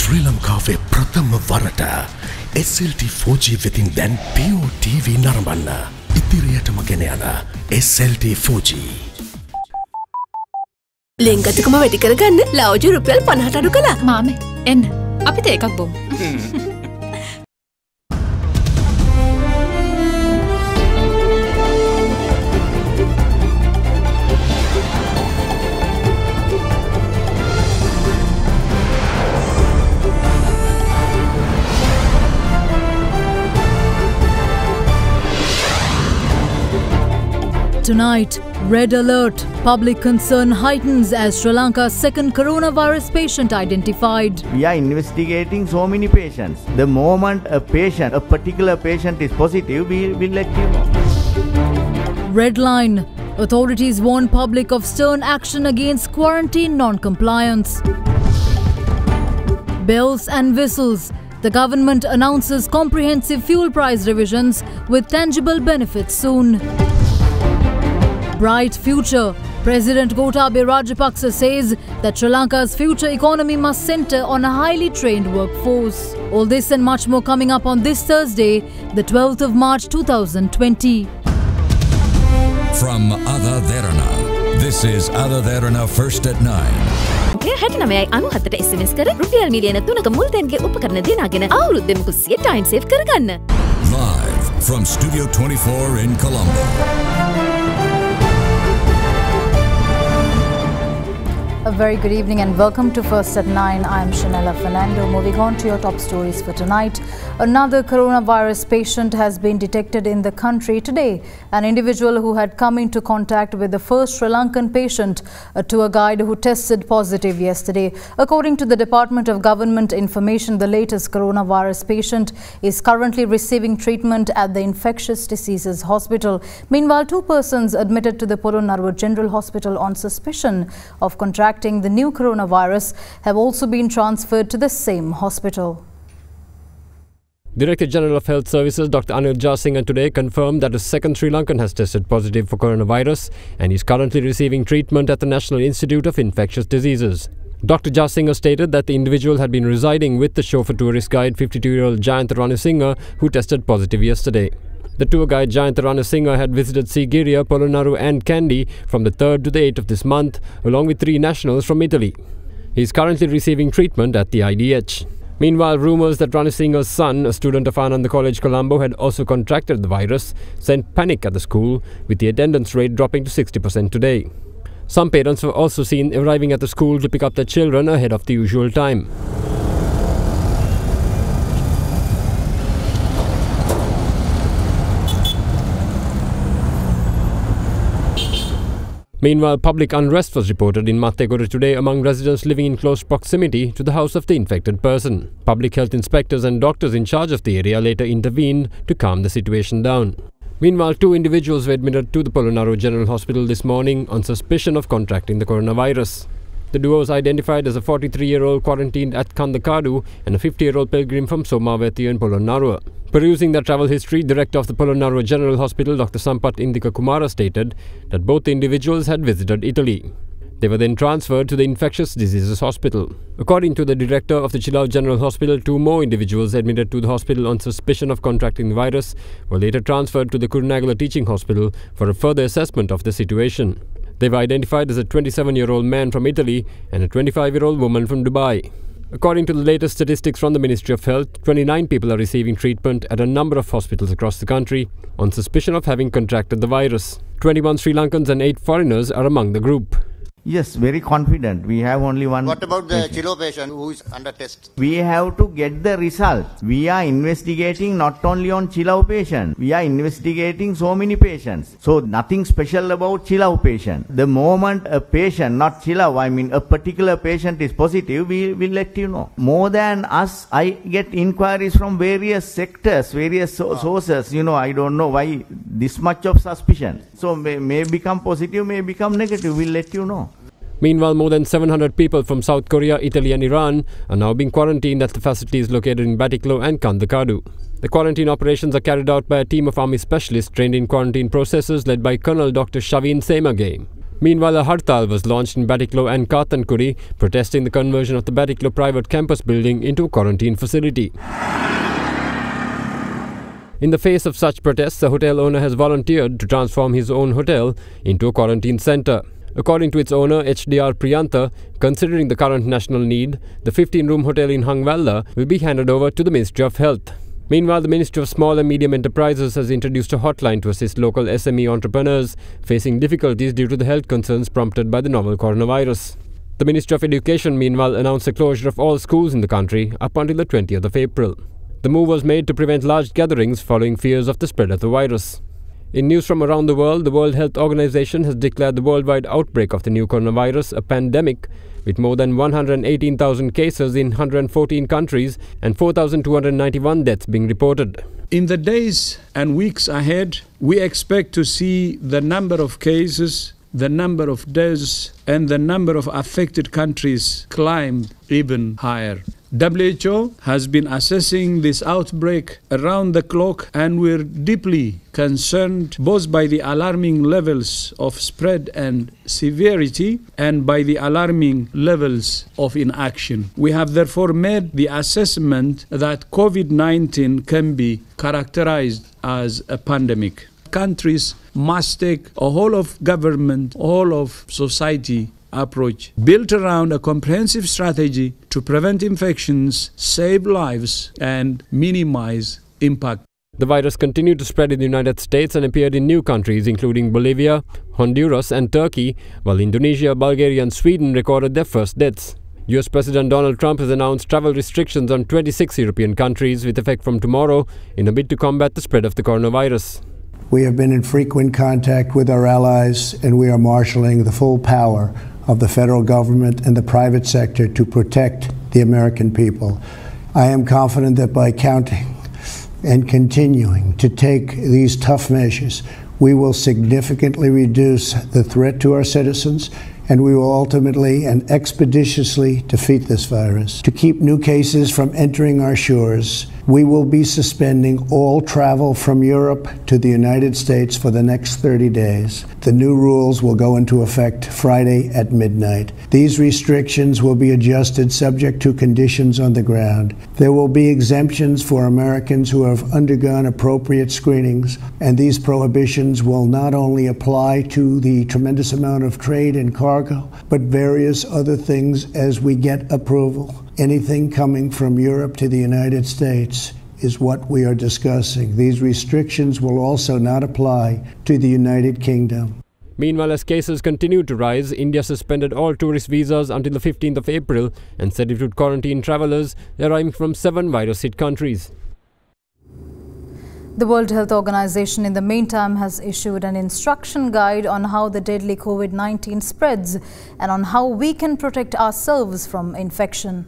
Sri Lanka ප්‍රථම වරට SLT 4G වෙතින් දැන් Pio TV නරඹන්න. ඉදිරියටම ගෙන යන SLT 4G. ලෙන්ගතුකම වැඩි කරගන්න ලව්ජු රුපියල් 50ට අඩු කළා. මාමේ එන්න අපිට එකක් බොමු. Tonight, red alert. Public concern heightens as Sri Lanka's second coronavirus patient identified. We are investigating so many patients. The moment a particular patient is positive, we will let you know. Red line. Authorities warn public of stern action against quarantine non-compliance. Bells and whistles. The government announces comprehensive fuel price revisions with tangible benefits soon. Bright future. President Gotabaya Rajapaksa says that Sri Lanka's future economy must centre on a highly trained workforce. All this and much more coming up on this Thursday, the 12th of March 2020. From AdaDerana, this is AdaDerana First at 9. හැටනමයි අනුහතට SMS කර රුපියල් මිලියන 3ක මුල් තැන්ගේ උපකරණ දිනාගෙන අවුරුද්දෙම කුස්සිය time save කරගන්න. Live from Studio 24 in Colombo. A very good evening and welcome to First at 9. I am Shanella Fernando. Moving on to your top stories for tonight. Another coronavirus patient has been detected in the country today. An individual who had come into contact with the first Sri Lankan patient, a tour guide who tested positive yesterday. According to the Department of Government Information, the latest coronavirus patient is currently receiving treatment at the Infectious Diseases Hospital. Meanwhile, 2 persons admitted to the Polonnaruwa General Hospital on suspicion of contracting the new coronavirus have also been transferred to the same hospital. Director General of Health Services Dr. Anil Jasinga today confirmed that a second Sri Lankan has tested positive for coronavirus and is currently receiving treatment at the National Institute of Infectious Diseases. Dr. Jasinga stated that the individual had been residing with the chauffeur tourist guide 52-year-old Jayantha Ranasinghe, who tested positive yesterday. The tour guide Jayantha Ranasinghe had visited Sigiriya, Polonnaruwa and Kandy from the 3rd to the 8th of this month, along with 3 nationals from Italy. He is currently receiving treatment at the IDH. Meanwhile, rumours that Ranasinghe's son, a student of Ananda College, Colombo, had also contracted the virus sent panic at the school, with the attendance rate dropping to 60% today. Some parents were also seen arriving at the school to pick up their children ahead of the usual time. Meanwhile, public unrest was reported in Mattegura today among residents living in close proximity to the house of the infected person. Public health inspectors and doctors in charge of the area later intervened to calm the situation down. Meanwhile, 2 individuals were admitted to the Polonnaruwa General Hospital this morning on suspicion of contracting the coronavirus. The duo was identified as a 43-year-old quarantined at Kandakadu and a 50-year-old pilgrim from Somawathiya in Polonnaruwa. Perusing their travel history, Director of the Polonnaruwa General Hospital Dr. Sampath Indika Kumara stated that both the individuals had visited Italy. They were then transferred to the Infectious Diseases Hospital. According to the Director of the Chilau General Hospital, 2 more individuals admitted to the hospital on suspicion of contracting the virus were later transferred to the Kurunegala Teaching Hospital for a further assessment of the situation. They were identified as a 27-year-old man from Italy and a 25-year-old woman from Dubai. According to the latest statistics from the Ministry of Health, 29 people are receiving treatment at a number of hospitals across the country on suspicion of having contracted the virus. 21 Sri Lankans and 8 foreigners are among the group. Yes, very confident. We have only one. What about the Chilo patient who is under test? We have to get the results. We are investigating not only on Chilo patient. We are investigating so many patients. So nothing special about Chilo patient. The moment a patient, not Chilo, I mean a particular patient is positive, we will let you know. More than us, I get inquiries from various sectors, various sources. You know, I don't know why this much of suspicion. So may become positive, may become negative. We'll let you know. Meanwhile, more than 700 people from South Korea, Italy and Iran are now being quarantined at the facilities located in Batiklo and Kandakadu. The quarantine operations are carried out by a team of army specialists trained in quarantine processes led by Colonel Dr. Shavin Semage. Meanwhile, a hartal was launched in Batiklo and Kathankuri, protesting the conversion of the Batiklo private campus building into a quarantine facility. In the face of such protests, the hotel owner has volunteered to transform his own hotel into a quarantine centre. According to its owner, HDR Priyantha, considering the current national need, the 15-room hotel in Hangvalla will be handed over to the Ministry of Health. Meanwhile, the Ministry of Small and Medium Enterprises has introduced a hotline to assist local SME entrepreneurs facing difficulties due to the health concerns prompted by the novel coronavirus. The Ministry of Education, meanwhile, announced the closure of all schools in the country up until the 20th of April. The move was made to prevent large gatherings following fears of the spread of the virus. In news from around the World Health Organization has declared the worldwide outbreak of the new coronavirus a pandemic, with more than 118,000 cases in 114 countries and 4,291 deaths being reported. In the days and weeks ahead, we expect to see the number of cases, the number of deaths, and the number of affected countries climb even higher. WHO has been assessing this outbreak around the clock, and we're deeply concerned both by the alarming levels of spread and severity and by the alarming levels of inaction. We have therefore made the assessment that COVID-19 can be characterized as a pandemic. Countries must take a whole of government, whole of society approach built around a comprehensive strategy to prevent infections, save lives, and minimize impact. The virus continued to spread in the United States and appeared in new countries including Bolivia, Honduras and Turkey, while Indonesia, Bulgaria and Sweden recorded their first deaths. US President Donald Trump has announced travel restrictions on 26 European countries with effect from tomorrow in a bid to combat the spread of the coronavirus. We have been in frequent contact with our allies, and we are marshaling the full power of the federal government and the private sector to protect the American people. I am confident that by counting and continuing to take these tough measures, we will significantly reduce the threat to our citizens, and we will ultimately and expeditiously defeat this virus. To keep new cases from entering our shores, we will be suspending all travel from Europe to the United States for the next 30 days. The new rules will go into effect Friday at midnight. These restrictions will be adjusted subject to conditions on the ground. There will be exemptions for Americans who have undergone appropriate screenings, and these prohibitions will not only apply to the tremendous amount of trade and cargo, but various other things as we get approval. Anything coming from Europe to the United States is what we are discussing. These restrictions will also not apply to the United Kingdom. Meanwhile, as cases continued to rise, India suspended all tourist visas until the 15th of April and said it would quarantine travellers arriving from 7 virus-hit countries. The World Health Organization, in the meantime, has issued an instruction guide on how the deadly COVID-19 spreads and on how we can protect ourselves from infection.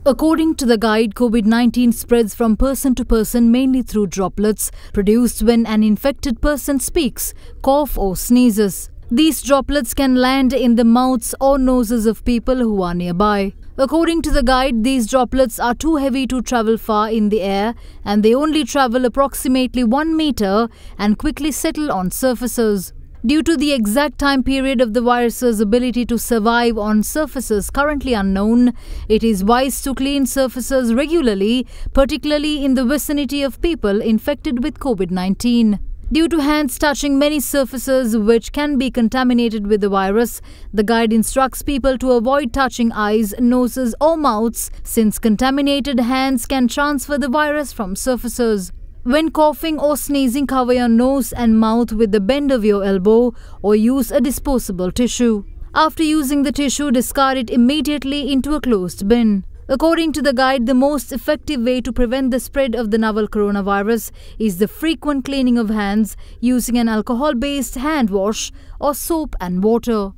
According to the guide, COVID-19 spreads from person to person mainly through droplets produced when an infected person speaks, coughs or sneezes. These droplets can land in the mouths or noses of people who are nearby. According to the guide, these droplets are too heavy to travel far in the air, and they only travel approximately 1 meter and quickly settle on surfaces. Due to the exact time period of the virus's ability to survive on surfaces currently unknown, it is wise to clean surfaces regularly, particularly in the vicinity of people infected with COVID-19. Due to hands touching many surfaces which can be contaminated with the virus, the guide instructs people to avoid touching eyes, noses or mouths, since contaminated hands can transfer the virus from surfaces. When coughing or sneezing, cover your nose and mouth with the bend of your elbow or use a disposable tissue. After using the tissue, discard it immediately into a closed bin. According to the guide, the most effective way to prevent the spread of the novel coronavirus is the frequent cleaning of hands using an alcohol-based hand wash or soap and water.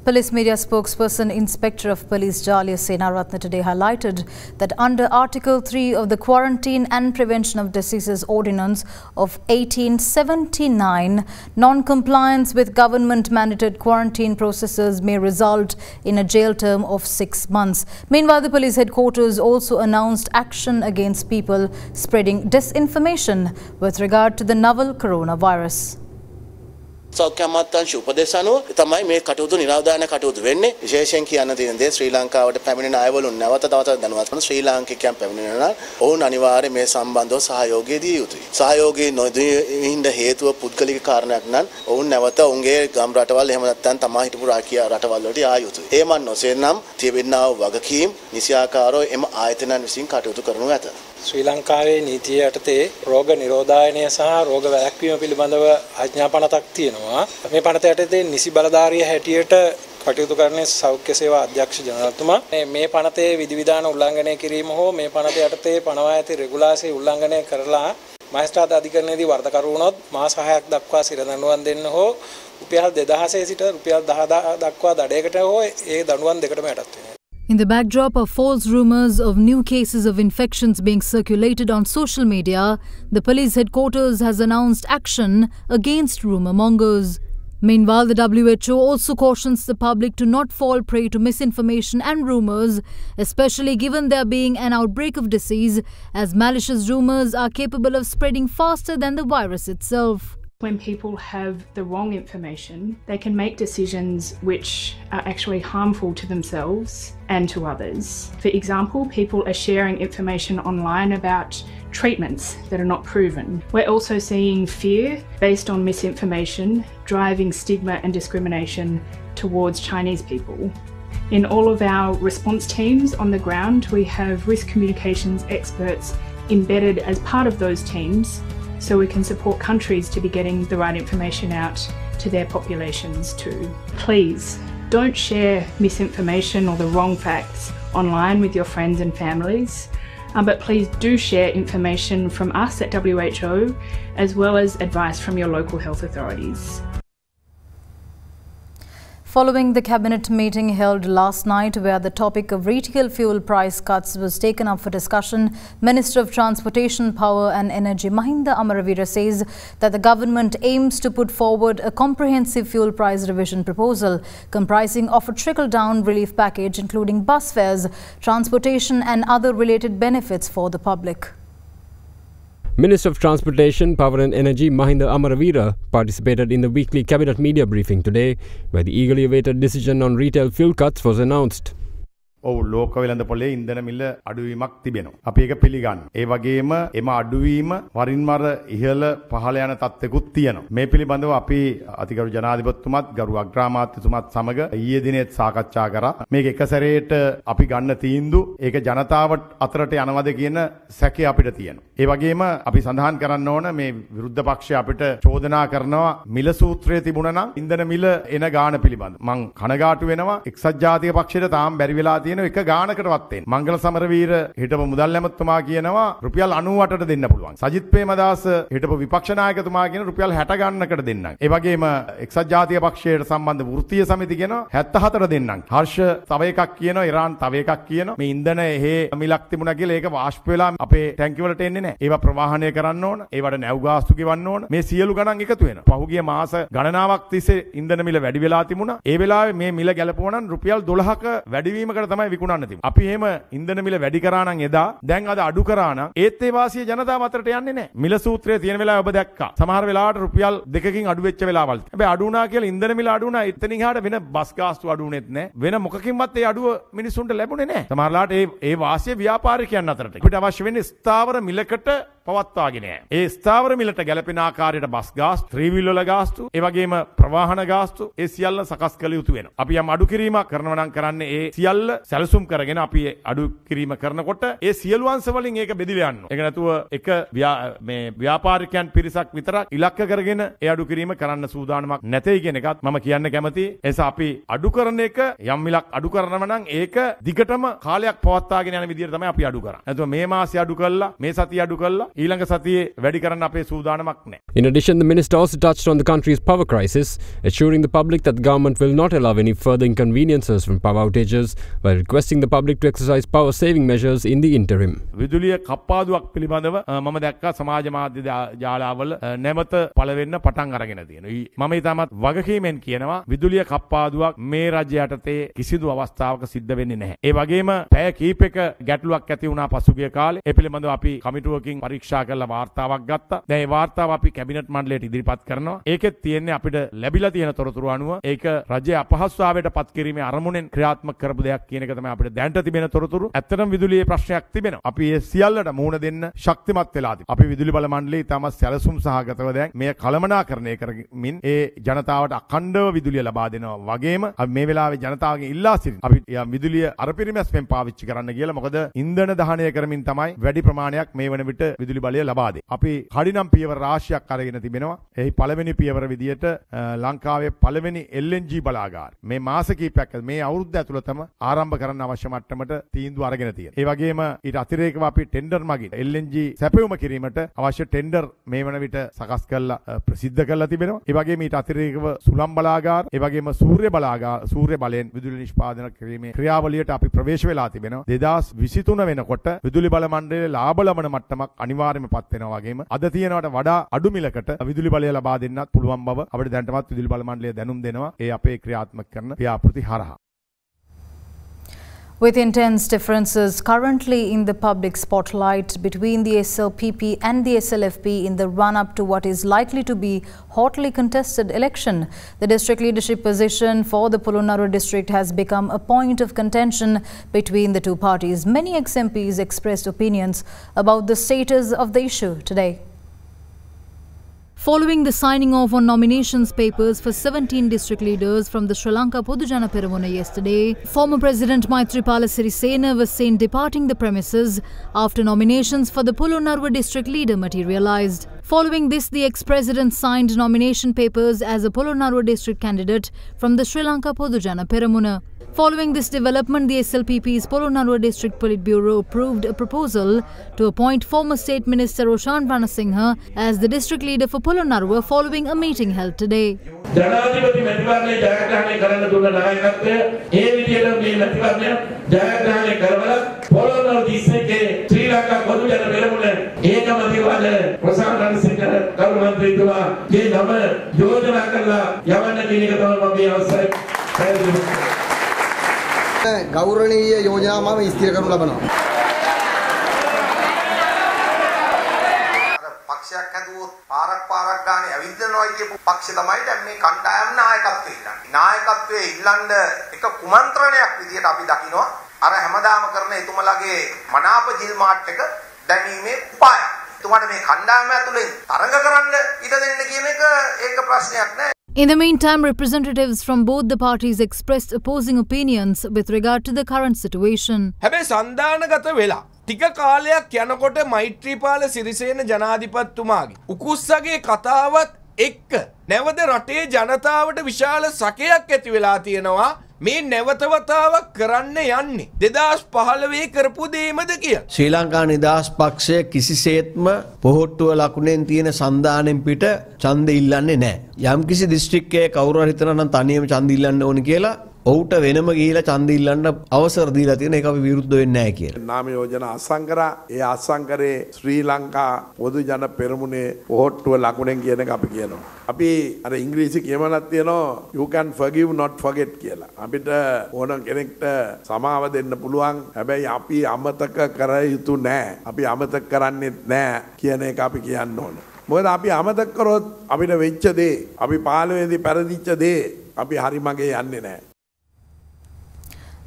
Police media spokesperson, Inspector of Police Jalia Senaratne today highlighted that under Article 3 of the Quarantine and Prevention of Diseases Ordinance of 1879, non-compliance with government-mandated quarantine processes may result in a jail term of 6 months. Meanwhile, the police headquarters also announced action against people spreading disinformation with regard to the novel coronavirus. සෞඛ්‍ය අමාත්‍යාංශ උපදෙස් අනුව තමයි මේ කටයුතු නිරවධාන කටයුතු වෙන්නේ. විශේෂයෙන් කියන්න තියෙන දේ ශ්‍රී ලංකාවට පැමිණෙන අයවලුන් නැවත දැනුවත් කරන ශ්‍රී ලාංකිකයන් පැමිණෙනවා නම් ඔවුන් අනිවාර්යයෙන් මේ සම්බන්ධව සහයෝගය දිය යුතුයි. සහයෝගය නොදීින්ද හේතුව පුද්ගලික කාරණයක් නම් ඔවුන් නැවත ඔවුන්ගේ ගම් රටවල් එහෙම නැත්නම් තමා හිටපු රාජ්‍ය රටවල් වලට ආ යුතුයි. එහෙම නොසේ නම් තිබෙනා වූ වගකීම් නිසියාකාරව එම ආයතනයන් විසින් කටයුතු කරනු ඇත. ශ්‍රී ලංකාවේ නීතිය යටතේ රෝග නිරෝධායනය සහ රෝග වැළැක්වීම පිළිබඳව ආඥා පනතක් තියෙනවා. මේ පනත යටතේ නිසි බලධාරිය හැටියට කටයුතු කරන්නේ සෞඛ්‍ය සේවා අධ්‍යක්ෂ ජනරාල්තුමා. මේ පනතේ විධිවිධාන උල්ලංඝනය කිරීම හෝ මේ පනත යටතේ පනවා ඇති රෙගුලාසි උල්ලංඝනය කරලා මහේස්ත්‍රාත් අධිකරණයේදී වර්ධකරු වුණොත් මාස 6ක් දක්වා සිර දඬුවම් දෙන්න හෝ රුපියල් 2000 සිට රුපියල් 10000 දක්වා දඩයකට හෝ ඒ දඬුවම් දෙකටම යටත් වෙනවා. In the backdrop of false rumours of new cases of infections being circulated on social media, the police headquarters has announced action against rumour mongers. Meanwhile, the WHO also cautions the public to not fall prey to misinformation and rumours, especially given there being an outbreak of disease, as malicious rumours are capable of spreading faster than the virus itself. When people have the wrong information, they can make decisions which are actually harmful to themselves and to others. For example, people are sharing information online about treatments that are not proven. We're also seeing fear based on misinformation, driving stigma and discrimination towards Chinese people. In all of our response teams on the ground, we have risk communications experts embedded as part of those teams, so we can support countries to be getting the right information out to their populations too. Please, don't share misinformation or the wrong facts online with your friends and families, but please do share information from us at WHO as well as advice from your local health authorities. Following the cabinet meeting held last night where the topic of retail fuel price cuts was taken up for discussion, Minister of Transportation, Power and Energy Mahinda Amaravira says that the government aims to put forward a comprehensive fuel price revision proposal comprising of a trickle-down relief package including bus fares, transportation and other related benefits for the public. Minister of Transportation, Power and Energy Mahinda Amaravira participated in the weekly cabinet media briefing today, where the eagerly awaited decision on retail fuel cuts was announced. ඔව් ලෝක වෙළඳ පොලේ ඉන්ධන මිල අඩුවීමක් තිබෙනවා. අපි ඒක පිළිගන්න. ඒ වගේම එම අඩුවීම වරින් වර ඉහළ පහළ යන තත්ත්වෙකුත් තියෙනවා. මේ පිළිබඳව අපි අතිගරු ජනාධිපතිතුමත් ගරු අග්‍රාමාත්‍යතුමත් සමග ඊයේ දිනේත් සාකච්ඡා කරා. මේක එක සැරේට අපි ගන්න තීන්දුව ඒක ජනතාවට අතරට යනවද කියන සැකය අපිට තියෙනවා. ඒ වගේම අපි සඳහන් කරන්න ඕන මේ විරුද්ධ පක්ෂය අපිට චෝදනා කරනවා මිල සූත්‍රයේ තිබුණා නම් ඉන්ධන මිල එන ගාණ පිළිබඳ. මං කනගාටු වෙනවා එක්සත් ජාතික පක්ෂයට තාම බැරි වෙලා තියෙන එක ගානකටවත් වෙන්නේ. මංගල සමරවීර හිටපු මුදල් ඇමතුමා කියනවා රුපියල් 98ට දෙන්න පුළුවන්. සජිත් ප්‍රේමදාස හිටපු විපක්ෂ නායකතුමා කියන රුපියල් 60 ගන්නකට දෙන්නම්. ඒ වගේම එක්සත් ජාතික පක්ෂයට සම්බන්ධ වෘත්තීය සමිති කියනවා 74ට දෙන්නම්. හර්ෂ තව එකක් කියනවා, ඉරාන් තව එකක් කියනවා. මේ ඉන්ධන එහෙ මිලක් තිබුණා කියලා ඒක වාෂ්ප වෙලා අපේ ටැංකි වලට එන්නේ නැහැ. ඒවා ප්‍රවාහනය කරන්න ඕන. ඒවට නැව් ගාස්තු ගෙවන්න ඕන. මේ සියලු ගණන් එකතු වෙනවා. පහුගිය මාස ගණනාවක් තිස්සේ ඉන්ධන මිල වැඩි වෙලා තිබුණා. ඒ වෙලාවේ මේ මිල ගැලපුවා නම් රුපියල් 12ක වැඩිවීමකට තමයි විකුණන්න තිබුණේ. අපි එහෙම ඉන්ධන මිල වැඩි කරා නම් එදා දැන් අද අඩු කරා නම් ඒත් ඒ වාසිය ජනතාව අතරට යන්නේ නැහැ. මිල සූත්‍රයේ තියෙන වෙලාව ඔබ දැක්කා. සමහර වෙලාවට රුපියල් 2කින් අඩු වෙච්ච වෙලාවල්. හැබැයි අඩු වුණා කියලා ඉන්ධන මිල අඩු වුණා. එතනින් එහාට වෙන බස් ගාස්තු අඩු වුණෙත් නැහැ. වෙන මොකකින්වත් ඒ අඩුව මිනිස්සුන්ට ලැබුණේ නැහැ. සමහරලාට ඒ වාසිය ව්‍යාපාරිකයන් අතරට. අපිට අවශ්‍ය වෙන්නේ ස්ථාවර මිලකට පවත්වාගෙන යෑම. ඒ ස්ථාවර මිලට ගැලපෙන ආකාරයට බස් ගාස්තු, ත්‍රිවිල් වල ගාස්තු, ඒ වගේම ප්‍රවාහන ගාස්තු ඒ සියල්ල සකස් කළ යුතු වෙනවා. අපි යම් අඩු කිරීමක් කරනවා නම් කරන්නේ ඒ සියල්ල සැලසුම් කරගෙන අපි අඩු කිරීම කරනකොට ඒ සියලු අංශ වලින් ඒක බෙදිලා යනවා. ඒක නැතුව එක මේ ව්‍යාපාරිකයන් පිරිසක් විතරක් ඉලක්ක කරගෙන ඒ අඩු කිරීම කරන්න සූදානමක් නැtei කියන එකත් මම කියන්න කැමතියි. එස අපි අඩු කරන එක යම් මිලක් අඩු කරනවා නම් ඒක දිගටම කාලයක් පවත්වාගෙන යන විදිහට තමයි අපි අඩු කරන්නේ. නැතුව මේ මාසේ අඩු කළා, මේ සතිය අඩු කළා, ඊළඟ සතියේ වැඩි කරන්න අපේ සූදානමක් නැහැ. In addition, the minister also touched on the country's power crisis, assuring the public that the government will not allow any further inconveniences from power outages, while requesting the public to exercise power-saving measures in the interim. විදුලිය කප්පාදුවක් පිළිබඳව මම දැක්කා සමාජ මාධ්‍ය ජාලාවල නැවත පළවෙන්න පටන් අරගෙන තියෙනවා. මම ඊටමත් වගකීමෙන් කියනවා විදුලිය කප්පාදුවක් මේ රජය යටතේ කිසිදු අවස්ථාවක සිද්ධ වෙන්නේ නැහැ. ඒ වගේම පැය කීපයක ගැටලුවක් ඇති වුණා පසුගිය කාලේ. ඒ පිළිබඳව අපි කමිටුවකින් පරීක්ෂා කරලා වාර්තාවක් ගත්තා. දැන් ඒ වාර්තාව අපි කැබිනට් මණ්ඩලයට ඉදිරිපත් කරනවා. ඒකෙත් තියෙන්නේ අපිට ලැබිලා තියෙන තොරතුරු අනුව ඒක රජයේ අපහසුතාවයට පත් කිරීමේ අරමුණෙන් ක්‍රියාත්මක කරපු දෙයක් කියන එක තමයි අපිට දැනට තිබෙන තොරතුරු. ඇත්තටම විදුලියේ ප්‍රශ්නයක් තිබෙනවා. අපි ඒ සියල්ලට මුහුණ දෙන්න ශක්තිමත් වෙලා තිබෙනවා. අපි විදුලි බල මණ්ඩලයේ තම සැලසුම් සහගතව දැන් මේ කළමනාකරණය කරමින් ඒ ජනතාවට අඛණ්ඩව විදුලිය ලබා දෙනවා වගේම අපි මේ වෙලාවේ ජනතාවගෙන් ඉල්ලා සිටිනවා. අපි විදුලිය අරපිරිමැස්මෙන් පාවිච්චි කරන්න කියලා. මොකද ඉන්ධන දහනය කරමින් තමයි වැඩි ප්‍රමාණයක් මේ වන විට විදුලි බලය ලබා දෙන්නේ. අපි කඩිනම් පියවර රාශියක් අරගෙන තිබෙනවා. එහි පළවෙනි පියවර විදියට ලංකාවේ පළවෙනි LNG බලාගාර මේ මාස කිහිපයක් මේ අවුරුද්ද ඇතුළතම ආරම්භ කරන්න අවශ්‍ය මට්ටමට තීන්දුව අරගෙන තියෙනවා. ඒ වගේම ඊට අතිරේකව අපි ටෙන්ඩර් මගින් LNG සැපයුම කිරීමට අවශ්‍ය ටෙන්ඩර් මේ වන විට සකස් කරලා ප්‍රසිද්ධ කරලා තිබෙනවා. ඒ වගේම ඊට අතිරේකව සුළං බලාගාර, ඒ වගේම සූර්ය බලාගාර, සූර්ය බලයෙන් විදුලි නිෂ්පාදනය කිරීමේ ක්‍රියාවලියට අපි ප්‍රවේශ වෙලා තිබෙනවා. 2023 වෙනකොට විදුලි බල මණ්ඩලයේ ලාභ ලබන මට්ටමක් අනිවාර්යයෙන්ම පත් වෙනවා වගේම අද තියෙනවට වඩා අඩු මිලකට විදුලි බලය ලබා දෙන්නත් පුළුවන් බව අපිට දැනටමත් විදුලි බල මණ්ඩලය දැනුම් දෙනවා. ඒ අපේ ක්‍රියාත්මක කරන ව්‍යාපෘති හරහා. With intense differences currently in the public spotlight between the SLPP and the SLFP in the run-up to what is likely to be hotly contested election, the district leadership position for the Polonnaruwa district has become a point of contention between the two parties. Many ex-MPs expressed opinions about the status of the issue today. Following the signing off on nominations papers for 17 district leaders from the Sri Lanka Podujana Peramuna yesterday, former President Maithripala Sirisena was seen departing the premises after nominations for the Polonnaruwa district leader materialized. Following this, the ex-president signed nomination papers as a Polonnaruwa district candidate from the Sri Lanka Podujana Peramuna. Following this development, the SLPP's Polonnaruwa District Politburo approved a proposal to appoint former State Minister Roshan Ranasinghe as the district leader for Polonnaruwa following a meeting held today. ජනාධිපති මැතිවරණය ජයග්‍රහණය කරන්න දුන්න නායකත්වය ඒ විදිහට මේ මැතිවරණය ජයග්‍රහණය කරවල පොළොන්නරුව දිස්ත්‍රික්කයේ ශ්‍රී ලංකා පොදුජන පෙරමුණ ඒකමතිවල රොෂාන් රණසිංහ කරුණු මන්ත්‍රීතුමා මේ නම යෝජනා කරලා යවන්න කියන එක තමයි මම මේ අවසරයි පැහැදිලි ගෞරවනීය යෝජනා මම ස්ථිර කරනු ලබනවා. පක්ෂයක් හැදුවොත් පාරක් ගානේ ඇවිදිනවා කියපු පක්ෂ තමයි දැන් මේ කණ්ඩායම් නායකත්වයේ ඉන්නේ. නායකත්වයේ ඉල්ලන්න එක කුමන්ත්‍රණයක් විදියට අපි දකිනවා. අර හැමදාම කරන එතුමලගේ මනාප ජිල්මාට් එක දැනීමේ උපාය. එතුමාට මේ කණ්ඩායම ඇතුලේ තරඟ කරන්න ඉඩ දෙන්න කියන එක ඒක ප්‍රශ්නයක් නෑ. In the meantime, representatives from both the parties expressed opposing opinions with regard to the current situation. හැබැයි සන්දානගත වෙලා ටික කාලයක් යනකොට මෛත්‍රීපාල සිරිසේන ජනාධිපතිතුමාගේ උකුස්සගේ කතාවත් එක්ක නැවත රටේ ජනතාවට විශාල සැකයක් ඇති වෙලා තියෙනවා. මේ නැවතවතාවක් කරන්න යන්නේ 2015 කරපු දෙයමද කියලා. ශ්‍රී ලංකා නිදහස් පක්ෂය කිසිසේත්ම පොහොට්ටුව ලකුණෙන් තියෙන සන්දානෙන් පිට ඡන්ද ඉල්ලන්නේ නැහැ. යම්කිසි දිස්ත්‍රික්කයේ කවුරු හරි හිතනවා නම් තනියම ඡන්ද ඉල්ලන්න ඕන කියලා ඔහුට වෙනම ගිහිලා ඡන්ද ඉල්ලන්න අවසර දීලා තියෙන එක අපි විරුද්ධ වෙන්නේ නැහැ කියලා. නාම යෝජනා අත්සන් කරා. ඒ අත්සන් කරේ ශ්‍රී ලංකා පොදු ජන පෙරමුණේ පොහොට්ටුව ලකුණෙන් කියන එක අපි කියනවා. අපි අර ඉංග්‍රීසි කියමනක් තියෙනවා you can forgive not forget කියලා. අපිට ඕන කෙනෙක්ට සමාව දෙන්න පුළුවන්. හැබැයි අපි අමතක කර යුතු නැහැ. අපි අමතක කරන්නේ නැහැ කියන එක අපි කියන්න ඕන. මොකද අපි අමතක කරොත් අපිට වෙච්ච දේ, අපි 15 දී පෙරදිච්ච දේ අපි හරි මගේ යන්නේ නැහැ.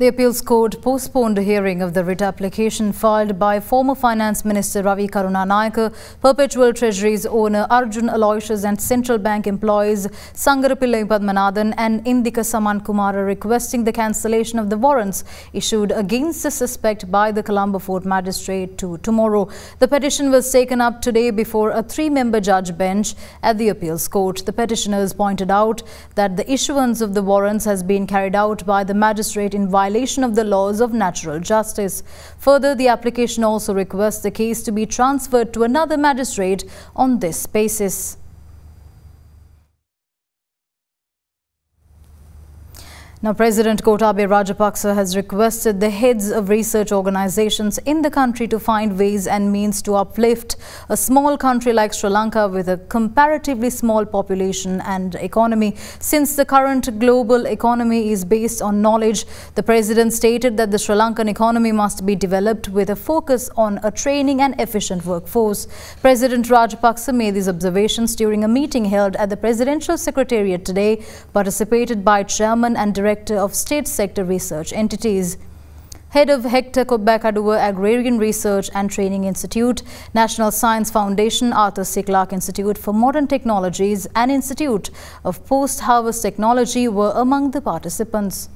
The appeals court postponed a hearing of the writ application filed by former Finance Minister Ravi Karunanayake, Perpetual Treasury's owner Arjun Aloysius and Central Bank employees Sangarapillai Padmanathan and Indika Samankumara requesting the cancellation of the warrants issued against the suspect by the Colombo Fort Magistrate to tomorrow. The petition was taken up today before a three-member judge bench at the appeals court. The petitioners pointed out that the issuance of the warrants has been carried out by the magistrate in violation of the laws of natural justice. Further, the application also requests the case to be transferred to another magistrate on this basis. Now, President Gotabaya Rajapaksa has requested the heads of research organizations in the country to find ways and means to uplift a small country like Sri Lanka with a comparatively small population and economy. Since the current global economy is based on knowledge, the President stated that the Sri Lankan economy must be developed with a focus on a training and efficient workforce. President Rajapaksa made these observations during a meeting held at the Presidential Secretariat today, participated by Chairman and Director of State Sector Research Entities. Head of Hector Kobbakaduwa Agrarian Research and Training Institute, National Science Foundation, Arthur C. Clarke Institute for Modern Technologies and Institute of Post-Harvest Technology were among the participants.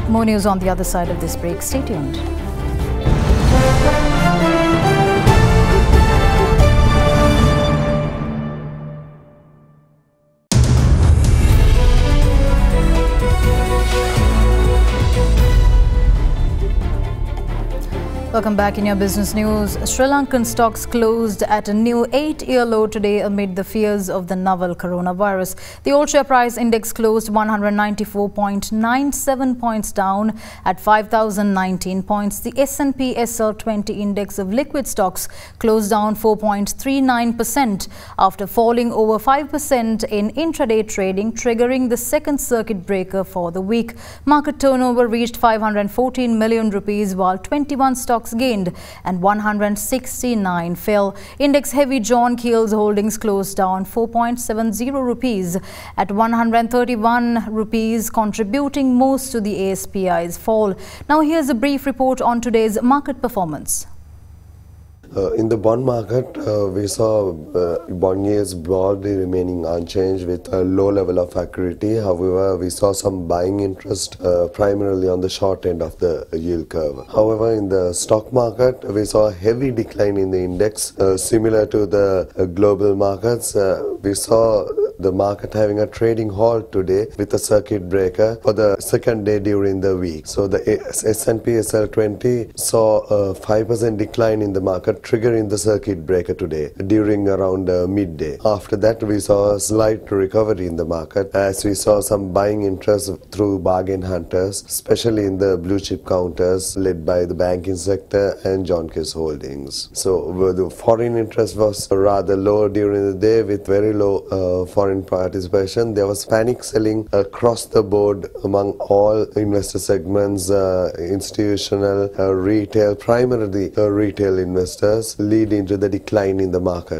More news on the other side of this break. Stay tuned. Welcome back in your business news. Sri Lankan stocks closed at a new 8-year low today amid the fears of the novel coronavirus. The all-share price index closed 194.97 points down at 5,019 points. The S&P SL20 index of liquid stocks closed down 4.39% after falling over 5% in intraday trading, triggering the second circuit breaker for the week. Market turnover reached 514 million rupees while 21 stocks gained and 169 fell. Index heavy John Keel's holdings closed down 4.70 rupees at 131 rupees, contributing most to the ASPI's fall. Now here's a brief report on today's market performance. In the bond market, we saw bond yields broadly remaining unchanged with a low level of activity. However, we saw some buying interest primarily on the short end of the yield curve. However, in the stock market, we saw a heavy decline in the index. Similar to the global markets, we saw the market having a trading halt today with a circuit breaker for the second day during the week. So the S&P SL20 saw a 5% decline in the market, triggering the circuit breaker today during around midday. After that, we saw a slight recovery in the market as we saw some buying interest through bargain hunters, especially in the blue chip counters led by the banking sector and John Keel's holdings. So the foreign interest was rather low during the day with very low foreign participation. There was panic selling across the board among all investor segments, institutional, retail, primarily retail investors, leading to the decline in the market.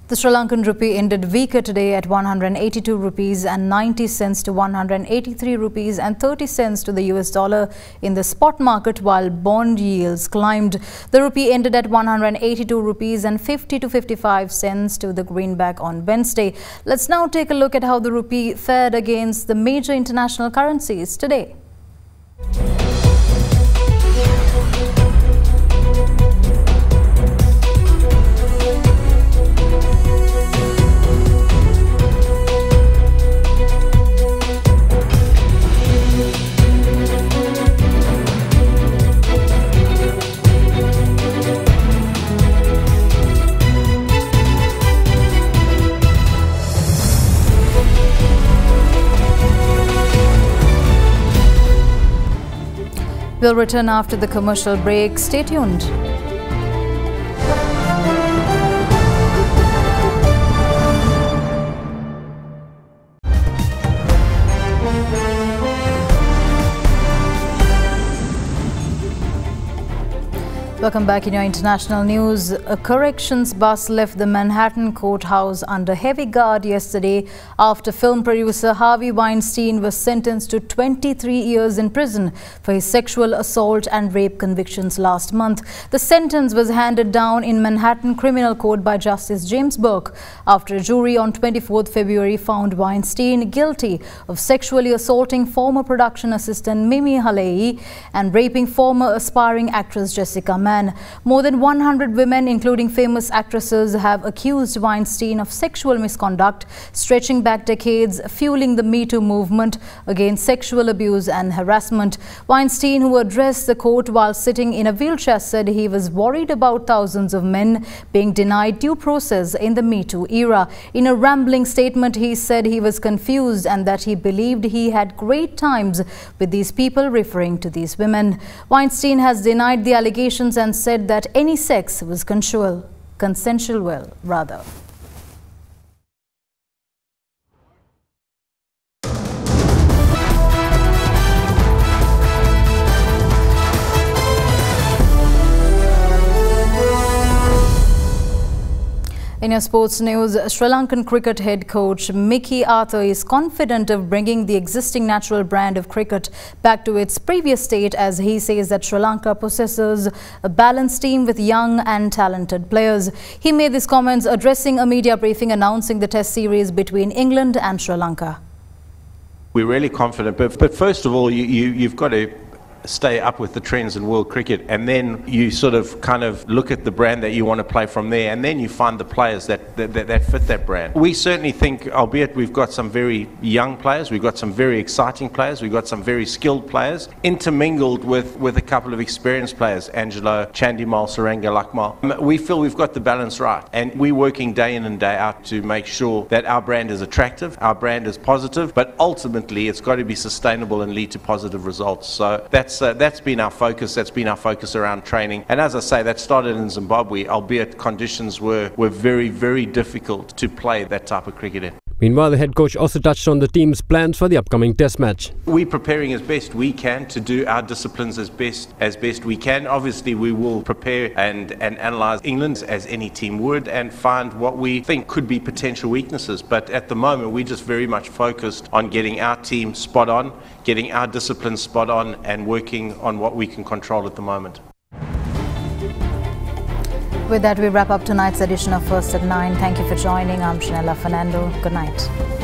The Sri Lankan rupee ended weaker today at 182 rupees and 90 cents to 183 rupees and 30 cents to the US dollar in the spot market, while bond yields climbed. The rupee ended at 182 rupees and 50 to 55 cents to the greenback on Wednesday. Let's now take a look at how the rupee fared against the major international currencies today. We'll return after the commercial break. Stay tuned. Welcome back in your international news. A corrections bus left the Manhattan courthouse under heavy guard yesterday after film producer Harvey Weinstein was sentenced to 23 years in prison for his sexual assault and rape convictions last month. The sentence was handed down in Manhattan Criminal Court by Justice James Burke after a jury on 24th February found Weinstein guilty of sexually assaulting former production assistant Mimi Halei and raping former aspiring actress Jessica. More than 100 women, including famous actresses, have accused Weinstein of sexual misconduct, stretching back decades, fueling the Me Too movement against sexual abuse and harassment. Weinstein, who addressed the court while sitting in a wheelchair, said he was worried about thousands of men being denied due process in the Me Too era. In a rambling statement, he said he was confused and that he believed he had great times with these people, referring to these women. Weinstein has denied the allegations and said that any sex was consensual. In your sports news, Sri Lankan cricket head coach Mickey Arthur is confident of bringing the existing natural brand of cricket back to its previous state, as he says that Sri Lanka possesses a balanced team with young and talented players. He made these comments addressing a media briefing announcing the test series between England and Sri Lanka. We're really confident, but first of all, you've got to stay up with the trends in world cricket, and then you sort of kind of look at the brand that you want to play from there, and then you find the players that fit that brand. We certainly think, albeit we've got some very young players, we've got some very exciting players, we've got some very skilled players, intermingled with a couple of experienced players, Angelo, Chandimal, Saranga, Lakmal. We feel we've got the balance right, and we're working day in and day out to make sure that our brand is attractive, our brand is positive, but ultimately it's got to be sustainable and lead to positive results. So that's been our focus. That's been our focus around training. And as I say, that started in Zimbabwe, albeit conditions were very, very difficult to play that type of cricket in. Meanwhile, the head coach also touched on the team's plans for the upcoming test match. We're preparing as best we can to do our disciplines as best we can. Obviously, we will prepare and analyse England as any team would and find what we think could be potential weaknesses. But at the moment, we're just very much focused on getting our team spot on, getting our disciplines spot on, and working on what we can control at the moment. With that, we wrap up tonight's edition of First at 9. Thank you for joining. I'm Shanella Fernando. Good night.